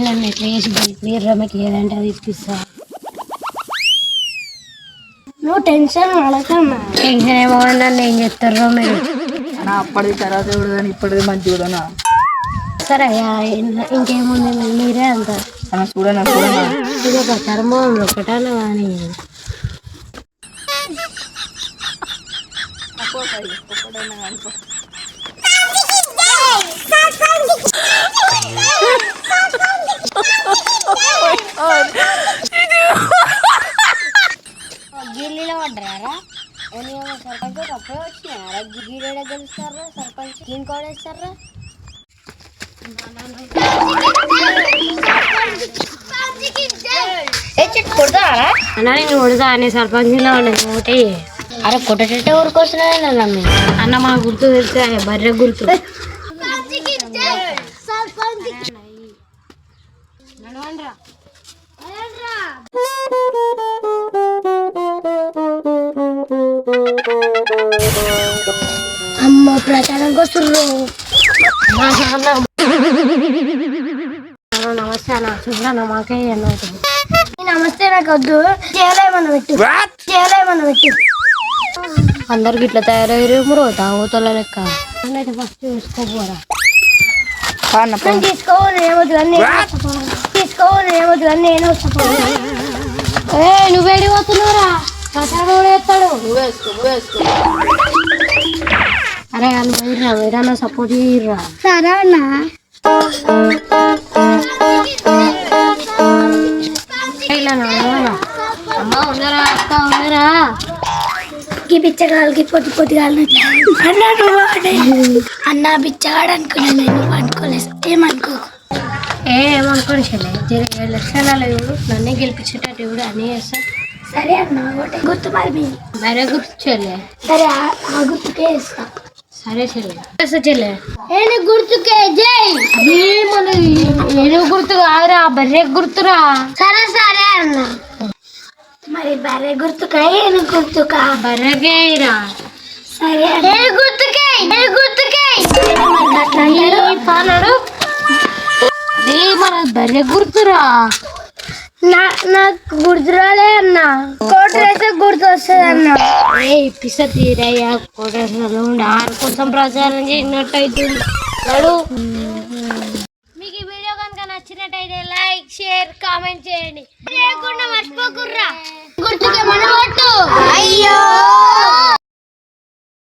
నన్ను ఎట్లా చేసి క్లియర్ రమ్మకి ఏదంటే అది ఇప్పిస్తా. నువ్వు టెన్షన్ పడకమ్మా. టెన్షన్ ఏమో నన్ను ఏం చెప్తారో మీరు. అప్పటిది తర్వాత చూడు కానీ ఇప్పటిది మంచి చూడనా. సరే ఇంకేముంది మీరే అంత చూడనా ఇది ఒక చర్మం ఒకటాను కానీ గిల్లీలో పడ్డారా సర్పంచ్ అప్పుడే వచ్చినారా గీడ గెలుస్తారా సర్పంచ్ దీని కూడా వేస్తారా అన్నా నేను కొడతా అని సర్పంచ్లో ఉన్నది ఒకటి. అరే కొట్టేట ఊరుకొస్తున్నా అన్న మన గుర్తు తెలిస్తే బర్రె గుర్తు. అమ్మ ప్రచారానికి వస్తున్నారు. నమస్తే అన్న చూడన్నా మాకే అన్నవుతుంది. నమస్తే నాకు వద్దు చేయలేమన్నా పెట్టు అందరికి ఇట్లా తయారయ్యారు రో తాగుతల లెక్క. అయితే ఫస్ట్ చూసుకోపోరా తీసుకోవాలి ఏమవుతుంది అని నేను వస్తా. నువ్వేడి పోతున్నావురా ప్రసాదం వేస్తాడు. అరే వాళ్ళు వేరన్నా సపోర్ట్ చేయరా. సరే అన్న అమ్మా ఉన్నారా అక్క ఉన్నారా. ఈ బిచ్చగాళ్ళకి పొద్దుగాలి అన్న బిచ్చగాడు అనుకున్నా నేను అనుకోలేదు. ఏమనుకోకు ఏమనుకోని చెల్లె 7 లక్షలు ఇవ్వడు నన్నే గెలిపించేటట్టు ఇవ్వడు అన్నీ చేస్తా. సరే అన్న గుర్తు మరి వేరే గుర్తు చెల్లె. సరే ఆ గుర్తుకే ఇస్తా. సరే చెల్లె చెల్లె ఏను గుర్తుకే జై. మన ఏను గుర్తు కాదురా బర్రె గుర్తురా. సరే సరే అన్న మరి బర్రె గుర్తుకా ఏను గుర్తుకా. బర్రెకేరా. సరే గుర్తుకే పానాడు మన బర్రె గుర్తురా. నాకు గుర్తురాలే అన్న కోట రేసే గుర్తు వస్తుంది అన్న. పిస తీరయ్యా కోట ఉండి ఆరు కోసం ప్రచారం చేసినట్టు అవుతుంది. మీకు ఈ వీడియో కనుక నచ్చినట్టయితే లైక్ షేర్ కామెంట్ చేయండి. మర్చిపోకుర్రా గుర్తుకే మన ఓటు. అయ్యో